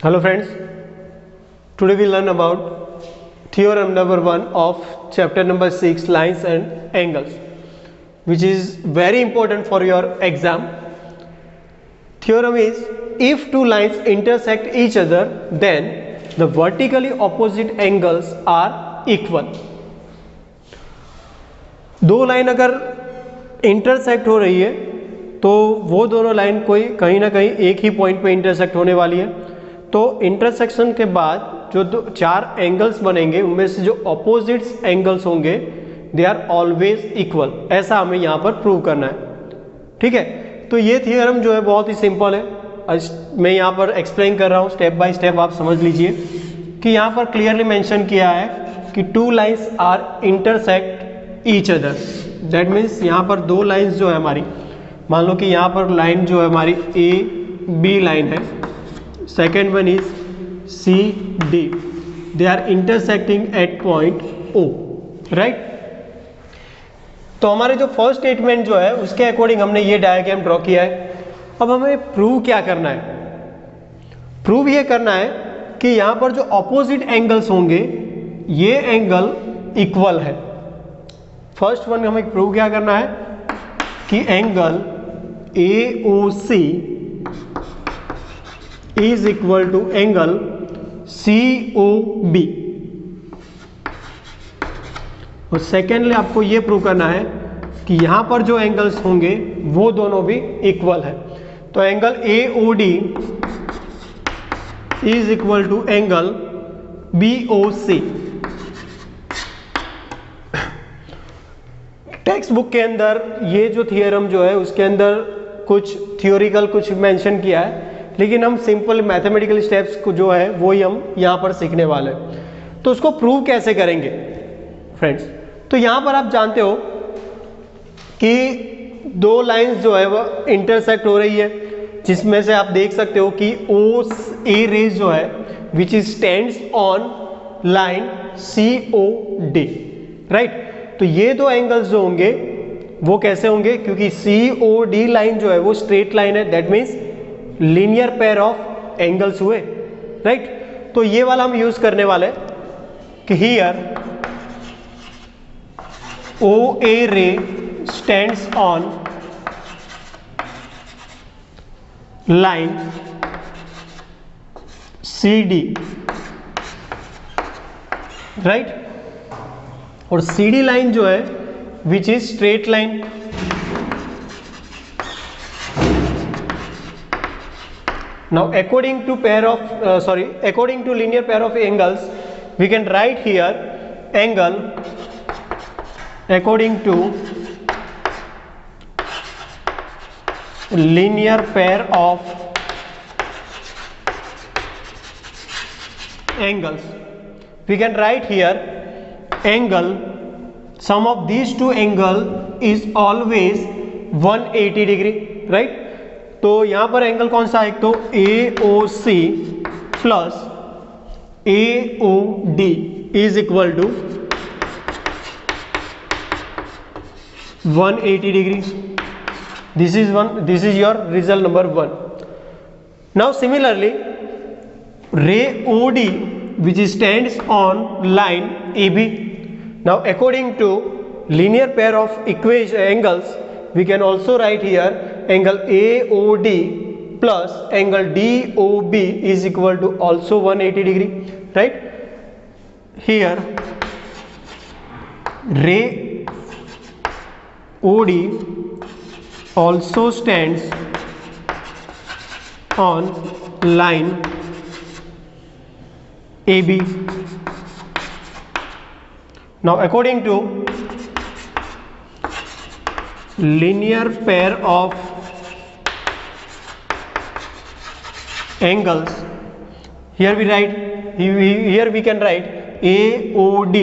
Hello friends, today we learn about theorem number 1 of chapter number 6 lines and angles, which is very important for your exam. Theorem is, if two lines intersect each other, then the vertically opposite angles are equal. दो line अगर intersect हो रही है तो वो दोनों line कोई कहीं ना कहीं एक ही पॉइंट पे इंटरसेक्ट होने वाली है। तो इंटरसेक्शन के बाद जो चार एंगल्स बनेंगे उनमें से जो अपोजिट्स एंगल्स होंगे दे आर ऑलवेज इक्वल, ऐसा हमें यहाँ पर प्रूव करना है। ठीक है, तो ये थियरम जो है बहुत ही सिंपल है। मैं यहाँ पर एक्सप्लेन कर रहा हूँ स्टेप बाय स्टेप, आप समझ लीजिए कि यहाँ पर क्लियरली मेंशन किया है कि two lines are intersect each other. That means यहाँ पर दो लाइंस जो है हमारी, मान लो कि यहाँ पर लाइन जो है हमारी ए बी लाइन है, second one is C D, they are intersecting at point O, right. तो हमारे जो फर्स्ट स्टेटमेंट जो है उसके अकॉर्डिंग हमने ये डायग्राम ड्रॉ किया है। अब हमें प्रूव क्या करना है? प्रूव ये करना है कि यहाँ पर जो अपोजिट एंगल्स होंगे ये एंगल इक्वल है। फर्स्ट वन हमें प्रूव क्या करना है कि angle AOC is equal to angle COB। और सेकेंडली आपको ये प्रूव करना है कि यहां पर जो एंगल्स होंगे वो दोनों भी इक्वल है। तो angle AOD is equal to angle BOC। Text book के अंदर ये जो थियरम जो है उसके अंदर कुछ थियोरिकल कुछ मेंशन किया है, लेकिन हम सिंपल मैथमेटिकल स्टेप्स को जो है वो ही हम यहाँ पर सीखने वाले हैं। तो उसको प्रूव कैसे करेंगे फ्रेंड्स? तो यहाँ पर आप जानते हो कि दो लाइंस जो है वो इंटरसेक्ट हो रही है, जिसमें से आप देख सकते हो कि OA रेज जो है which is stands on line COD, right. तो ये दो एंगल्स जो होंगे वो कैसे होंगे? क्योंकि COD लाइन जो है वो स्ट्रेट लाइन है, that means linear pair of angles हुए, राइट। तो ये वाला हम यूज करने वाले कि हियर OA रे stands on line CD, right. और CD लाइन जो है which is straight line. Now according to linear pair of angles, we can write here angle according to linear pair of angles. We can write here angle, sum of these two angle is always 180 degree, right? तो यहां पर angle कौन सा है? एक तो AOC plus AOD is equal to 180 degree. This is your result number 1। Now similarly ray OD which stands on line AB. Now according to linear pair of angles, we can also write here angle AOD plus angle DOB is equal to also 180 degree, right? Here ray OD also stands on line AB. Now according to linear pair of angles, here we can write AOD,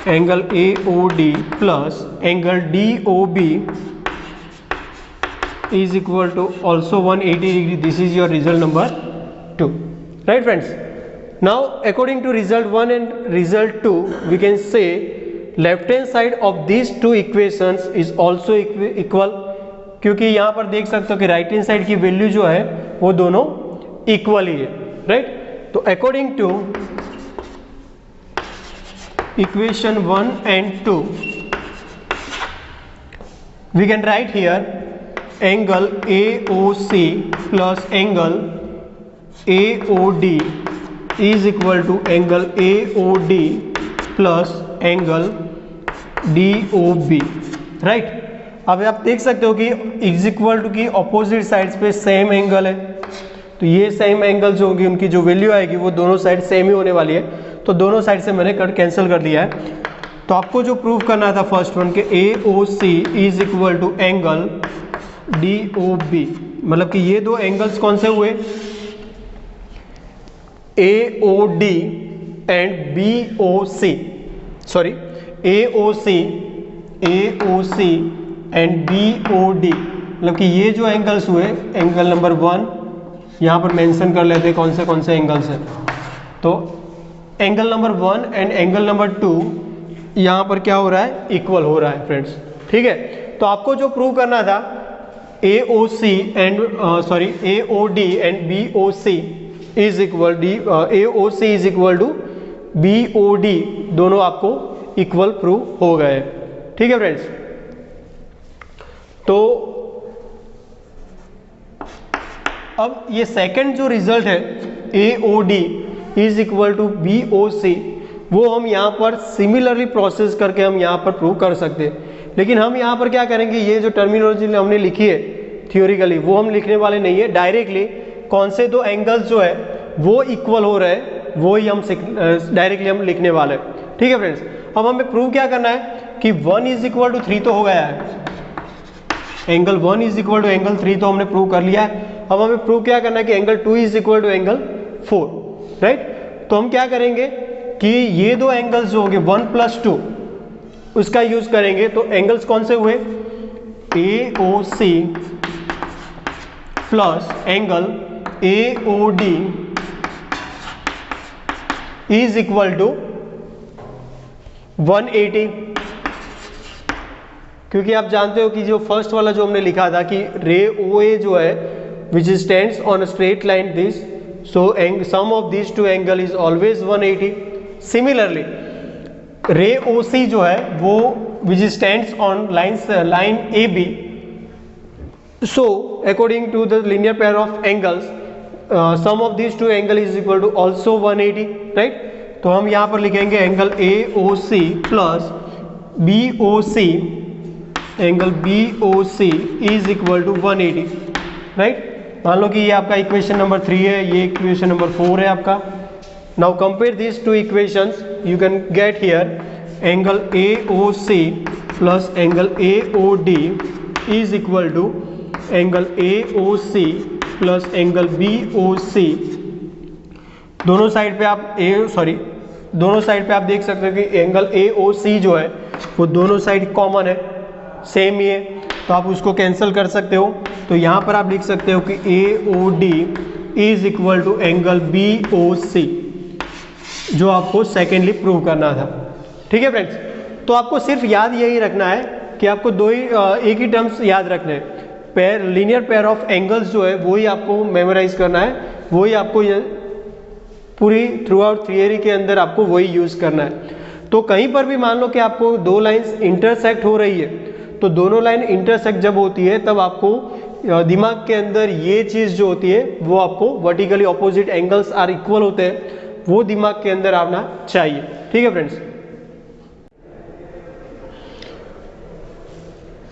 angle AOD plus angle DOB is equal to also 180 degree. This is your result number 2, right friends? Now according to result 1 and result 2, we can say left hand side of these two equations is also equal, क्योंकि यहाँ पर देख सकते हो कि right hand side की value जो है वो दोनों इक्वल ही है, राइट। तो according two equation 1 and 2 we can write here angle AOC plus angle AOD is equal to angle AOD plus angle DOB, right. अब आप देख सकते हो कि इज इक्वल टू की अपोजिट साइड्स पे सेम एंगल है, तो ये सेम एंगल जो होगी उनकी जो वैल्यू आएगी वो दोनों साइड सेम ही होने वाली है, तो दोनों साइड से मैंने कट कैंसिल कर दिया है। तो आपको जो प्रूव करना था फर्स्ट वन के AOC is equal to angle DOB, मतलब कि ये दो एंगल्स कौन से हुए, AOD and BOC, sorry AOC and BOD, मतलब कि ये जो एंगल्स हुए, एंगल नंबर 1 यहाँ पर मेंशन कर लेते हैं कौन से एंगल्स हैं। तो angle number 1 and angle number 2 यहाँ पर क्या हो रहा है, इक्वल हो रहा है फ्रेंड्स, ठीक है। तो आपको जो प्रूव करना था AOD and BOC is equal AOC is equal to BOD, दोनों आपको इक्वल प्रूव हो गए, ठीक है फ्रेंड्स। तो अब ये सेकंड जो रिजल्ट है AOD is equal to BOC, वो हम यहाँ पर सिमिलरली प्रोसेस करके हम यहाँ पर प्रूव कर सकते हैं, लेकिन हम यहाँ पर क्या करेंगे, ये जो टर्मिनोलॉजी हमने लिखी है थियोरिकली वो हम लिखने वाले नहीं है, डायरेक्टली कौन से दो एंगल्स जो है वो इक्वल हो रहे हैं वो ही हम डायरेक्टली हम लिखने वाले हैं, ठीक है फ्रेंड्स। अब हमें प्रूव क्या करना है कि 1 इज इक्वल टू 3 तो हो गया है, angle 1 is equal to angle 3 तो हमने प्रूव कर लिया है। अब हमें प्रूव क्या करना है कि angle 2 is equal to angle 4, right. तो हम क्या करेंगे कि ये दो एंगल्स जो होंगे 1 + 2 उसका यूज करेंगे, तो एंगल्स कौन से हुए, AOC plus angle AOD is equal to 180, क्योंकि आप जानते हो कि जो फर्स्ट वाला जो हमने लिखा था कि रे OA जो है which stands on a straight line this, so sum of this two angle is always 180। Similarly ray OC जो है वो which stands on line AB, so according to the linear pair of angles sum of this two angle is equal to also 180, right. तो हम यहाँ पर लिखेंगे angle AOC plus BOC, angle BOC is equal to 180, right. मान लो कि ये आपका इक्वेशन नंबर 3 है, ये इक्वेशन नंबर 4 है आपका। Now compare this two equations, you can get here angle AOC plus angle AOD is equal to angle AOC plus angle BOC। दोनों साइड पे आप देख सकते हो कि एंगल AOC जो है वो दोनों साइड कॉमन है, सेम ही है, तो आप उसको कैंसिल कर सकते हो। तो यहाँ पर आप लिख सकते हो कि AOD is equal to angle BOC, जो आपको सेकेंडली प्रूव करना था, ठीक है फ्रेंड्स। तो आपको सिर्फ याद यही रखना है कि आपको एक ही टर्म्स याद रखने हैं, लीनियर पेयर ऑफ एंगल्स जो है वही आपको मेमोराइज करना है, वही आपको पूरी थ्रू आउट थियरी के अंदर आपको वही यूज करना है। तो कहीं पर भी मान लो कि आपको दो लाइंस इंटरसेक्ट हो रही है, तो दोनों लाइन इंटरसेक्ट जब होती है तब आपको दिमाग के अंदर ये चीज़ जो होती है वो आपको vertically opposite angles are equal होते हैं, वो दिमाग के अंदर आना चाहिए, ठीक है friends.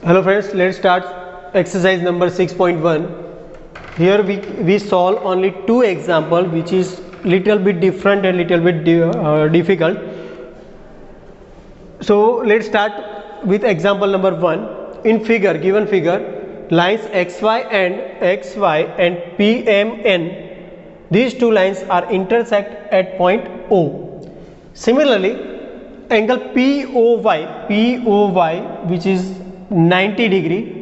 Hello friends, let's start exercise number 6.1. Here we solve only two example which is little bit different and little bit difficult. So let's start with example number 1. In given figure, lines XY and PMN, these two lines are intersect at point O. Similarly, angle POY which is 90 degree,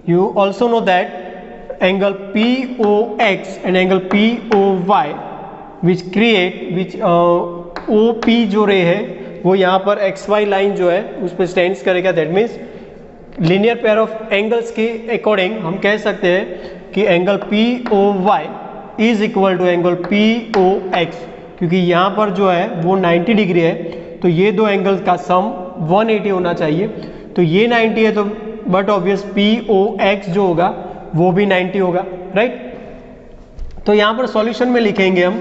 you also know that angle POX and angle POY which OP जो रे है वो यहाँ पर XY line जो है उस पर स्टैंड्स करेगा। That means linear pair of angles के अकॉर्डिंग हम कह सकते हैं कि angle POY is equal to angle POX, क्योंकि यहाँ पर जो है वो 90 डिग्री है, तो ये दो एंगल्स का सम 180 होना चाहिए। तो ये 90 है, तो बट ऑब्वियस POX जो होगा वो भी 90 होगा, राइट। तो यहाँ पर सॉल्यूशन में लिखेंगे हम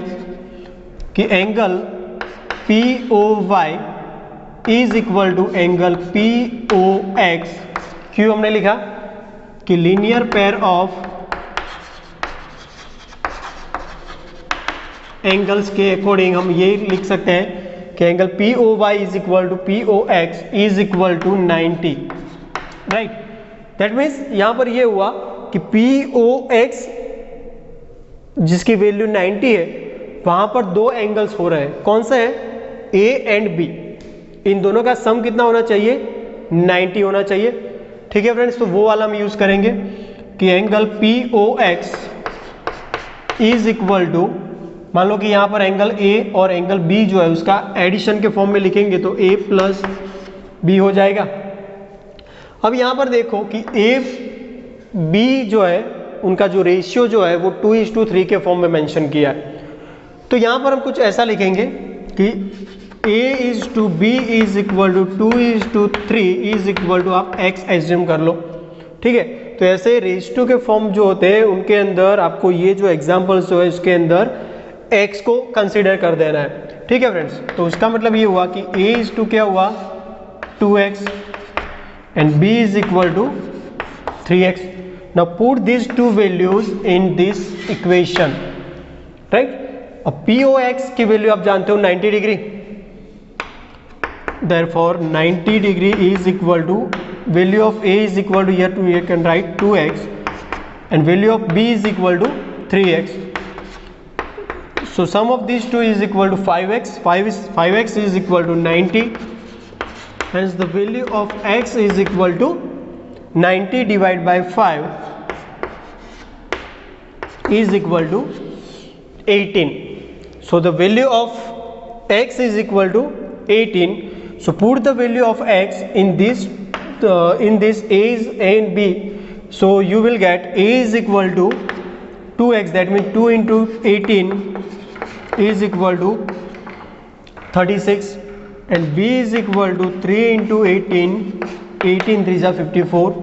कि angle POY is equal to angle POX। क्यों हमने लिखा कि लीनियर पेयर ऑफ एंगल्स के अकॉर्डिंग हम ये लिख सकते हैं कि angle POY is equal to POX is equal to 90, right. That means यहाँ पर ये हुआ कि POX जिसकी वैल्यू 90 है, वहां पर दो एंगल्स हो रहे हैं, कौन सा है, A एंड B। इन दोनों का सम कितना होना चाहिए, 90 होना चाहिए, ठीक है फ्रेंड्स। तो वो वाला हम यूज करेंगे कि angle POX is equal to, मान लो कि यहाँ पर एंगल A और एंगल B जो है उसका एडिशन के फॉर्म में लिखेंगे तो A प्लस B हो जाएगा। अब यहाँ पर देखो कि A B जो है उनका जो रेशियो जो है वो 2:3 के फॉर्म में मेंशन किया है। तो यहाँ पर हम कुछ ऐसा लिखेंगे कि A:B is equal to 2:3 is equal to, आप X एज्यूम कर लो, ठीक है। तो ऐसे रेशियो के फॉर्म जो होते हैं उनके अंदर आपको ये जो एग्जाम्पल्स जो है उसके अंदर X को कंसिडर कर देना है, ठीक है फ्रेंड्स। तो उसका मतलब ये हुआ कि A क्या हुआ 2X and B is equal to 3X. Now put these two values in this equation, right? अब POX की वैल्यू आप जानते हो 90 degree, therefore 90 degree is equal to value of A is equal to, here you can write 2X and value of B is equal to 3X. So sum of these two is equal to 5X. 5X is equal to 90. Hence the value of X is equal to 90 divided by 5 is equal to 18. So the value of X is equal to 18. So put the value of X in this A's and B. So you will get A is equal to 2X, that means 2 into 18 is equal to 36, and B is equal to 3 into 18, 18 3s are 54.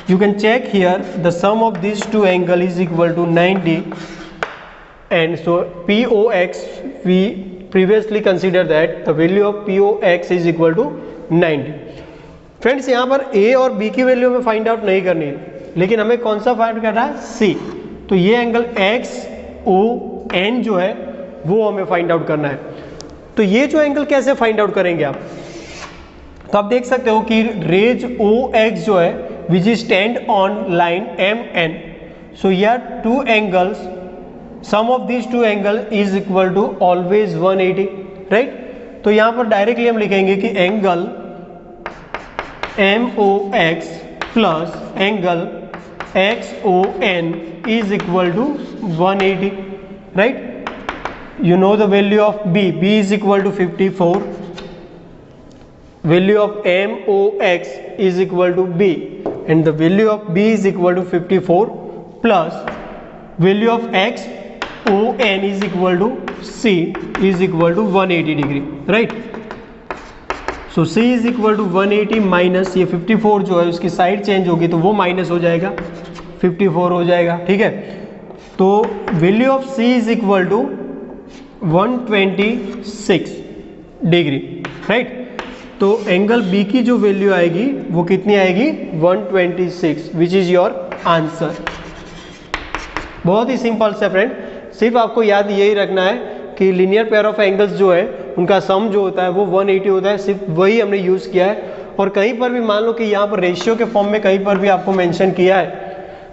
You can check here the sum of these two angle is equal to 90, and so POX, we previously considered that the value of POX is equal to 90. Friends यहाँ पर A और B की value हमें find out नहीं करनी है, लेकिन हमें कौन सा फाइंड करना है, C। तो ये एंगल XON जो है वो हमें फाइंड आउट करना है। तो ये जो एंगल कैसे फाइंड आउट करेंगे आप, तो आप देख सकते हो कि रेज OX जो है which is stand on line MN, so यार two angles, sum of this two angle is equal to always 180, right. तो यहाँ पर डायरेक्टली हम लिखेंगे कि angle MOX plus angle XON is equal to 180, right? You know the value of B is equal to 54, value of MOX is equal to B, and the value of B is equal to 54 plus value of XON is equal to C is equal to 180 degree, right? So C is equal to 180 minus ये 54 जो है उसकी side change होगी तो वो minus हो जाएगा, 54 हो जाएगा, ठीक है। तो value of C is equal to 126 degree, right. तो एंगल B की जो वैल्यू आएगी वो कितनी आएगी, 126, विच इज योर आंसर। बहुत ही सिंपल से फ्रेंड, सिर्फ आपको याद यही रखना है कि लीनियर पेयर ऑफ एंगल्स जो है उनका सम जो होता है वो 180 होता है, सिर्फ वही हमने यूज़ किया है। और कहीं पर भी मान लो कि यहाँ पर रेशियो के फॉर्म में कहीं पर भी आपको मेंशन किया है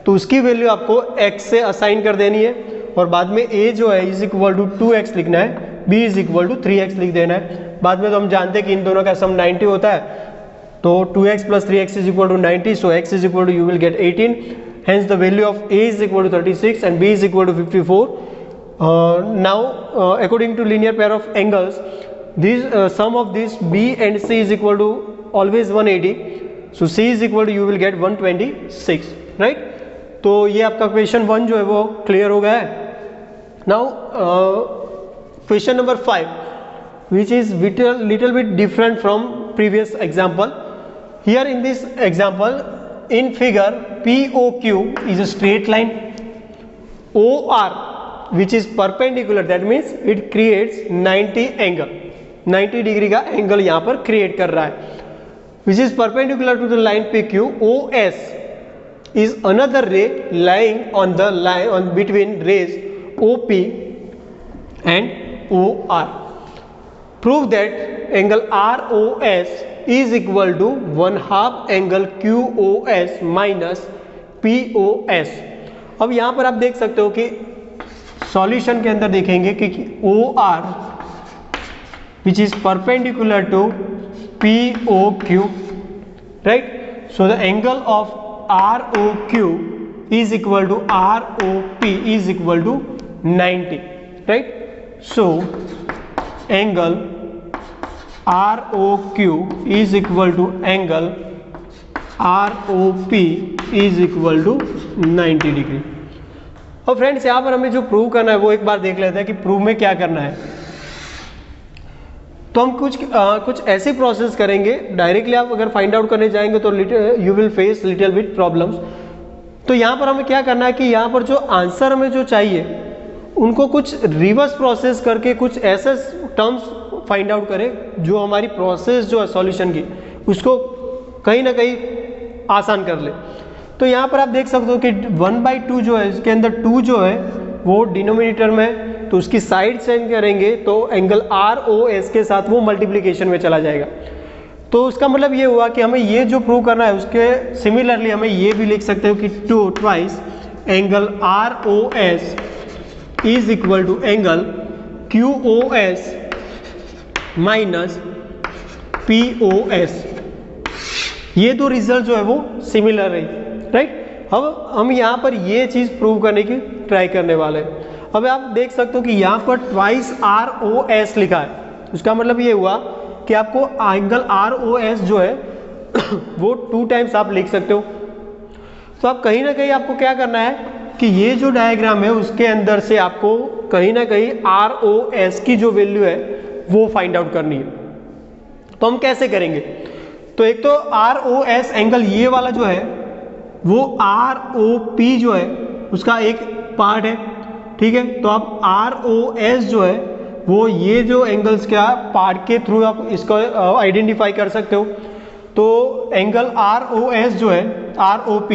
तो उसकी वैल्यू आपको x से असाइन कर देनी है, और बाद में a जो है इज इक्वल टू 2x लिखना है, b is equal to 3x लिख देना है। बाद में तो हम जानते हैं कि इन दोनों का सम 90 होता है, तो 2x plus 3x is equal to 90, so x is equal to you will get 18, hence the value of a is equal to 36 and b is equal to 54. Now according to linear pair of angles, this sum of this b and c is equal to always 180, so c is equal to you will get 126, right? तो ये आपका question 1 जो है वो clear हो गया है। Now question number 5 which is little bit different from previous example. Here in this example, in figure POQ is a straight line, OR which is perpendicular, that means it creates 90 angle, 90 degree का angle यहाँ पर create कर रहा है, which is perpendicular to the line PQ. OS is another ray lying on the line on between rays OP and OR. Prove that angle ROS is equal to 1/2 angle QOS minus POS. अब यहाँ पर आप देख सकते हो कि solution के अंदर देखेंगे कि OR which is perpendicular to POQ, right? So the angle of ROQ is equal to ROP is equal to 90, right? So angle ROQ is equal to angle ROP is equal to 90 degree. और friends यहाँ पर हमें जो prove करना है वो एक बार देख लेते हैं कि प्रूव में क्या करना है. तो हम कुछ ऐसी प्रोसेस करेंगे. डायरेक्टली आप अगर फाइंड आउट करने जाएंगे तो you will face little bit problems. तो यहाँ पर हमें क्या करना है कि यहाँ पर जो आंसर हमें जो चाहिए उनको कुछ रिवर्स प्रोसेस करके कुछ ऐसे टर्म्स फाइंड आउट करें जो हमारी प्रोसेस जो है सॉल्यूशन की उसको कहीं ना कहीं आसान कर ले. तो यहाँ पर आप देख सकते हो कि 1/2 जो है इसके अंदर 2 जो है वो डिनोमिनेटर में, तो उसकी साइड चेंज करेंगे तो एंगल ROS के साथ वो मल्टीप्लिकेशन में चला जाएगा. तो उसका मतलब ये हुआ कि हमें ये जो प्रूव करना है उसके सिमिलरली हमें ये भी लिख सकते हो कि 2 twice angle ROS is equal to angle QOS minus POS. ये दो रिजल्ट जो है वो सिमिलर है, राइट. अब हम यहाँ पर ये चीज़ प्रूव करने की ट्राई करने वाले हैं. अब आप देख सकते हो कि यहाँ पर ट्वाइस ROS लिखा है. उसका मतलब ये हुआ कि आपको एंगल ROS जो है वो 2 टाइम्स आप लिख सकते हो. तो आप कहीं ना कहीं आपको क्या करना है कि ये जो डायग्राम है उसके अंदर से आपको कहीं ना कहीं ROS की जो वैल्यू है वो फाइंड आउट करनी है. तो हम कैसे करेंगे? तो एक तो ROS एंगल ये वाला जो है वो ROP जो है उसका एक पार्ट है, ठीक है. तो आप ROS जो है वो ये जो एंगल्स का पार्ट के थ्रू आप इसको आइडेंटिफाई कर सकते हो. तो एंगल ROS जो है ROP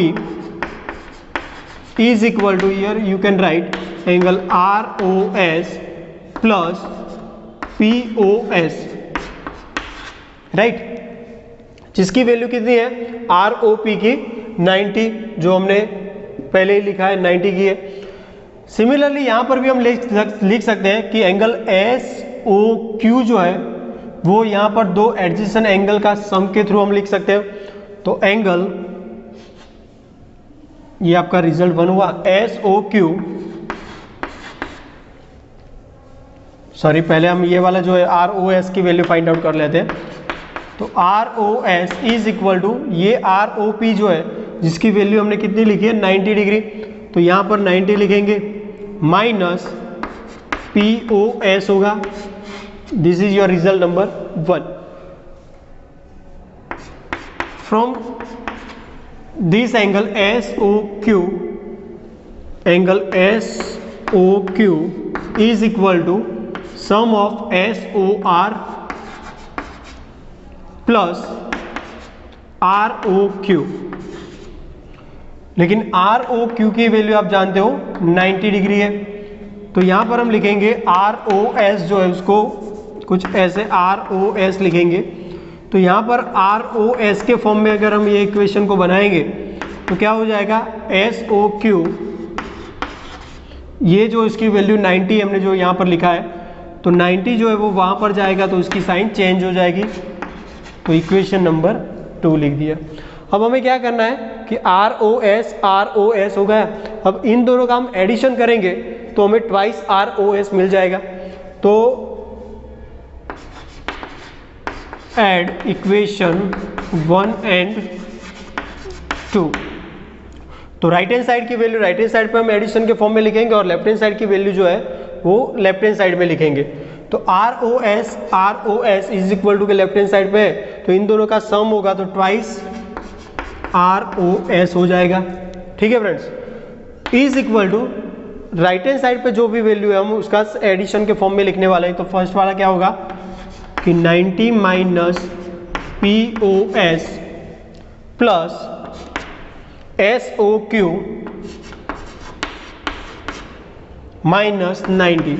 is equal to, here you can write angle ROS plus POS, right, जिसकी वैल्यू कितनी है ROP की 90, जो हमने पहले ही लिखा है 90 की है. सिमिलरली यहाँ पर भी हम लिख सकते हैं कि एंगल SOQ जो है वो यहाँ पर दो एडजेसेंट एंगल का सम के थ्रू हम लिख सकते हैं. तो एंगल ये आपका रिजल्ट बन हुआ SOQ, सॉरी पहले हम ये वाला जो है ROS की वैल्यू फाइंड आउट कर लेते हैं. तो ROS इज इक्वल टू ये ROP जो है जिसकी वैल्यू हमने कितनी लिखी है 90 डिग्री. तो यहाँ पर 90 लिखेंगे माइनस POS होगा. This is your result number 1. From this angle SOQ is equal to sum of SOR plus ROQ. लेकिन ROQ की वैल्यू आप जानते हो 90 डिग्री है. तो यहाँ पर हम लिखेंगे ROS जो है उसको कुछ ऐसे ROS लिखेंगे. तो यहाँ पर ROS के फॉर्म में अगर हम ये इक्वेशन को बनाएंगे तो क्या हो जाएगा SOQ, ये जो इसकी वैल्यू 90 हमने जो यहाँ पर लिखा है तो 90 जो है वो वहाँ पर जाएगा तो उसकी साइन चेंज हो जाएगी. तो इक्वेशन नंबर 2 लिख दिया. अब हमें क्या करना है कि ROS हो गया. अब इन दोनों का हम एडिशन करेंगे तो हमें ट्वाइस ROS मिल जाएगा. तो एड इक्वेशन 1 and 2. तो राइट हैंड साइड की वैल्यू राइट हैंड साइड पे हम एडिशन के फॉर्म में लिखेंगे और लेफ्ट हैंड साइड की वैल्यू जो है वो लेफ्ट हैंड साइड में लिखेंगे। तो ROS इज इक्वल टू के लेफ्ट हैंड साइड पे है, तो इन दोनों का सम होगा तो ट्वाइस ROS हो जाएगा। ठीक है friends, is equal to right hand side पे जो भी वैल्यू है हम उसका एडिशन के फॉर्म में लिखने वाले हैं। तो फर्स्ट वाला क्या होगा कि 90 minus POS plus SOQ minus 90।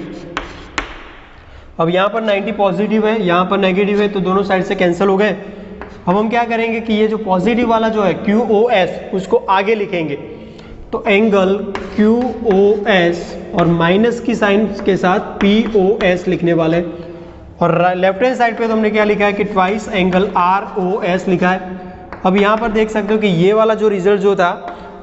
अब यहाँ पर 90 पॉजिटिव है, यहाँ पर नेगेटिव है, तो दोनों साइड से कैंसिल हो गए। अब हम क्या करेंगे कि ये जो पॉजिटिव वाला जो है QOS उसको आगे लिखेंगे। तो एंगल QOS और माइनस की साइन के साथ POS लिखने वाले। और लेफ्ट हैंड साइड पे तो हमने क्या लिखा है कि ट्वाइस एंगल ROS लिखा है। अब यहाँ पर देख सकते हो कि ये वाला जो रिजल्ट जो था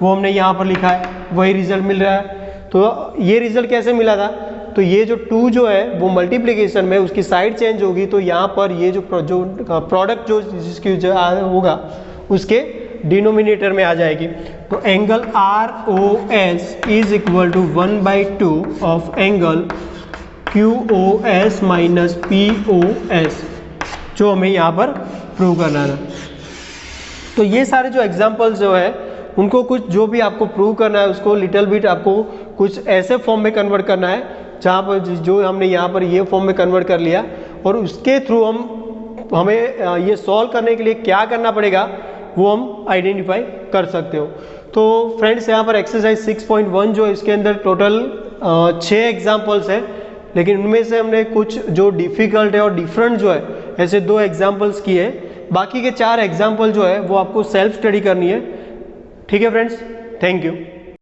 वो हमने यहाँ पर लिखा है, वही रिजल्ट मिल रहा है। तो ये रिजल्ट कैसे मिला था, तो ये जो 2 जो है वो मल्टीप्लिकेशन में उसकी साइड चेंज होगी, तो यहाँ पर ये जो प्रोडक्ट जो जिसकी होगा उसके डिनोमिनेटर में आ जाएगी। तो angle ROS is equal to 1/2 of angle QOS minus POS, जो हमें यहाँ पर प्रूव करना था। तो ये सारे जो एग्जाम्पल्स जो है उनको कुछ जो भी आपको प्रूव करना है उसको लिटिल बिट आपको कुछ ऐसे फॉर्म में कन्वर्ट करना है जहाँ पर जो हमने यहाँ पर ये फॉर्म में कन्वर्ट कर लिया, और उसके थ्रू हमें ये सॉल्व करने के लिए क्या करना पड़ेगा वो हम आइडेंटिफाई कर सकते हो। तो फ्रेंड्स यहाँ पर एक्सरसाइज 6.1 जो इसके अंदर टोटल 6 एग्जाम्पल्स है, लेकिन उनमें से हमने कुछ जो डिफ़िकल्ट है और डिफरेंट जो है ऐसे 2 एग्जाम्पल्स किए हैं। बाकी के 4 एग्जाम्पल जो है वो आपको सेल्फ स्टडी करनी है। ठीक है फ्रेंड्स, थैंक यू।